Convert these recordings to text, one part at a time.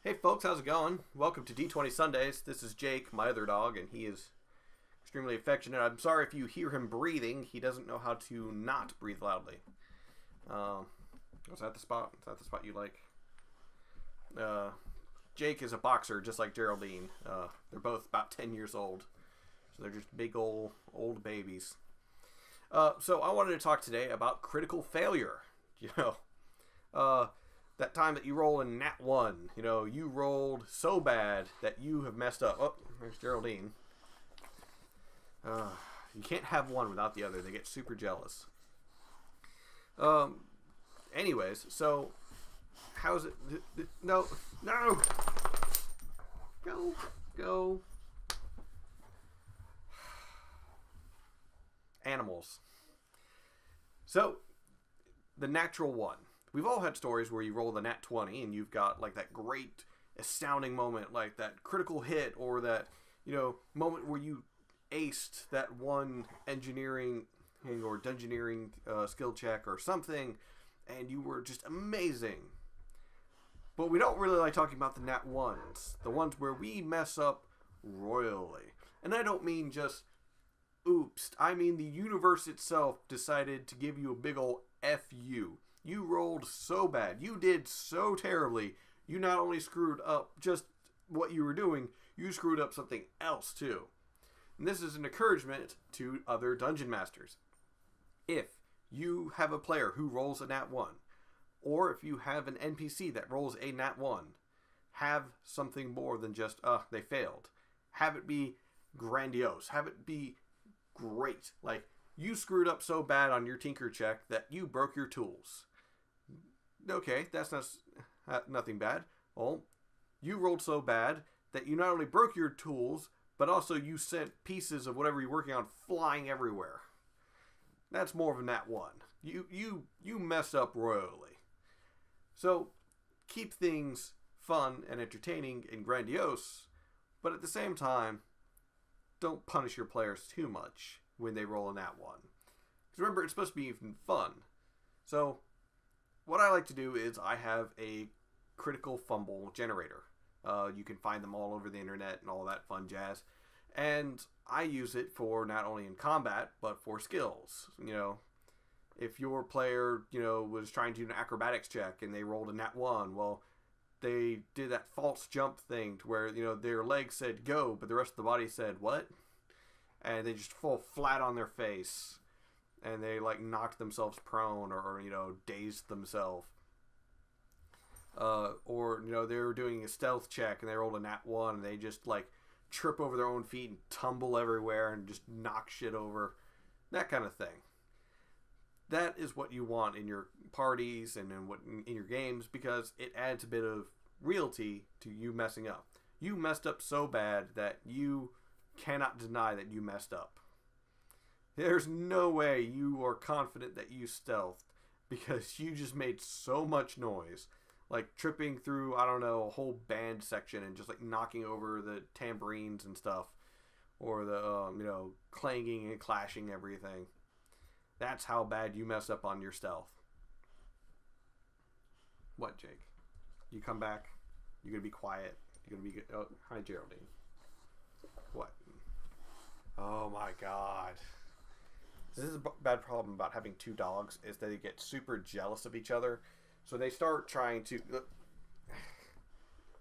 Hey folks, how's it going? Welcome to D20 Sundays. This is Jake, my other dog, and he is extremely affectionate. I'm sorry if you hear him breathing. He doesn't know how to not breathe loudly. Was that the spot? Is that the spot you like? Jake is a boxer, just like Geraldine. They're both about 10 years old. So they're just big old babies. So I wanted to talk today about critical failure. That time that you roll in Nat 1, you rolled so bad that you have messed up. Oh, there's Geraldine. You can't have one without the other. They get super jealous. Anyways, so how's it? No. Go. Animals. So, the natural one. We've all had stories where you roll the nat 20 and you've got like that great astounding moment, like that critical hit or that, moment where you aced that one engineering or dungeoneering skill check or something and you were just amazing. But we don't really like talking about the nat 1s, the ones where we mess up royally. And I don't mean just oops, I mean the universe itself decided to give you a big ol' F you. You rolled so bad. You did so terribly. You not only screwed up just what you were doing, you screwed up something else too. And this is an encouragement to other dungeon masters. If you have a player who rolls a nat 1, or if you have an NPC that rolls a nat 1, have something more than just, they failed. Have it be grandiose. Have it be great. Like, you screwed up so bad on your tinker check that you broke your tools. Okay, that's nothing bad. Well, you rolled so bad that you not only broke your tools, but also you sent pieces of whatever you're working on flying everywhere. That's more of a nat 1. You messed up royally. So, keep things fun and entertaining and grandiose, but at the same time, don't punish your players too much when they roll a nat 1. Because remember, it's supposed to be even fun. So, what I like to do is I have a critical fumble generator. You can find them all over the internet and all that fun jazz. And I use it for not only in combat, but for skills. If your player, was trying to do an acrobatics check and they rolled a nat 1, well, they did that false jump thing to where, their legs said go, but the rest of the body said what? And they just fall flat on their face. And they knocked themselves prone or dazed themselves. Or they were doing a stealth check and they rolled a nat 1 and they just trip over their own feet and tumble everywhere and just knock shit over. That kind of thing. That is what you want in your parties and in your games because it adds a bit of realty to you messing up. You messed up so bad that you cannot deny that you messed up. There's no way you are confident that you stealthed because you just made so much noise. Tripping through, a whole band section and just knocking over the tambourines and stuff. Or the, clanging and clashing everything. That's how bad you mess up on your stealth. What, Jake? You come back? You're going to be quiet? You're going to be good? Oh, hi, Geraldine. What? Oh my god. This is a bad problem about having two dogs is that they get super jealous of each other. So they start trying to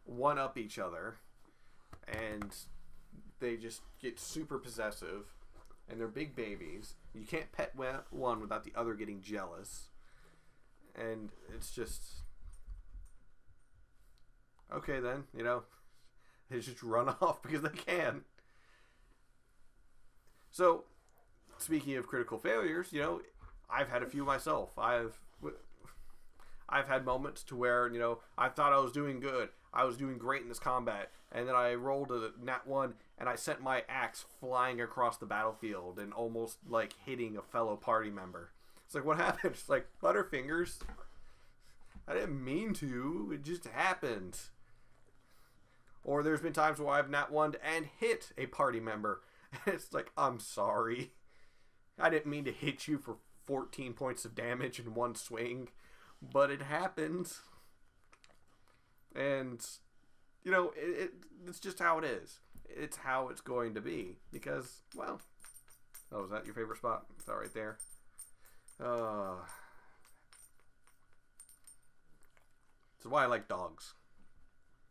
one-up each other. And they just get super possessive. And they're big babies. You can't pet one without the other getting jealous. And it's just... Okay then, they just run off because they can. So, speaking of critical failures, I've had a few myself. I've had moments to where, I thought I was doing good. I was doing great in this combat. And then I rolled a nat 1 and I sent my axe flying across the battlefield and almost hitting a fellow party member. It's what happened? It's Butterfingers. I didn't mean to. It just happened. Or there's been times where I've nat 1'd and hit a party member. And it's I'm sorry. I didn't mean to hit you for 14 points of damage in one swing. But it happens. And you know, it's just how it is. It's how it's going to be because, well, oh, is that your favorite spot? Is that right there? This is why I like dogs.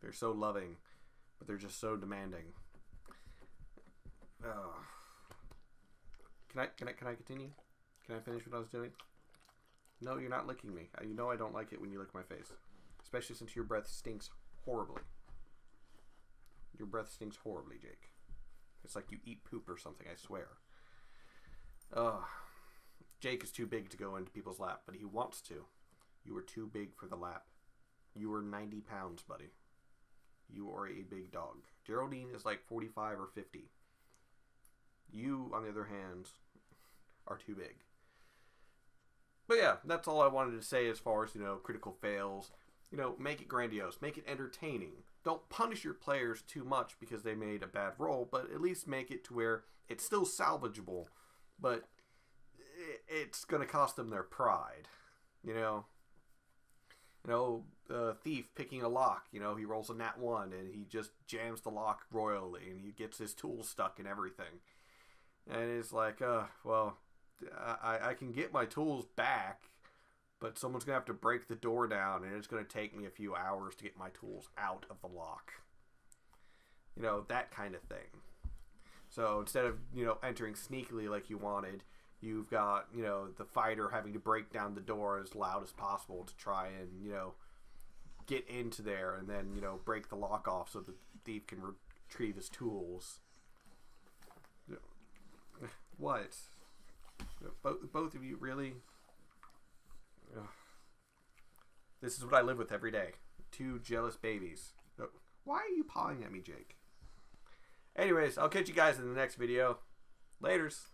They're so loving, but they're just so demanding. Can I continue? Can I finish what I was doing? No, you're not licking me. You know I don't like it when you lick my face, especially since your breath stinks horribly. Your breath stinks horribly, Jake. It's like you eat poop or something, I swear. Jake is too big to go into people's lap, but he wants to. You are too big for the lap. You are 90 pounds, buddy. You are a big dog. Geraldine is like 45 or 50. You, on the other hand, are too big. But yeah, that's all I wanted to say as far as, you know, critical fails. You know, make it grandiose. Make it entertaining. Don't punish your players too much because they made a bad roll, but at least make it to where it's still salvageable, but it's going to cost them their pride. You know, thief picking a lock, you know, he rolls a nat 1 and he just jams the lock royally and he gets his tools stuck and everything. And it's like, well, I can get my tools back, but someone's going to have to break the door down and it's going to take me a few hours to get my tools out of the lock. You know, that kind of thing. So instead of, you know, entering sneakily like you wanted, you've got, you know, the fighter having to break down the door as loud as possible to try and, you know, get into there and then, you know, break the lock off so the thief can retrieve his tools. What? Both of you, really? Ugh. This is what I live with every day. 2 jealous babies. Why are you pawing at me, Jake? Anyways, I'll catch you guys in the next video. Laters.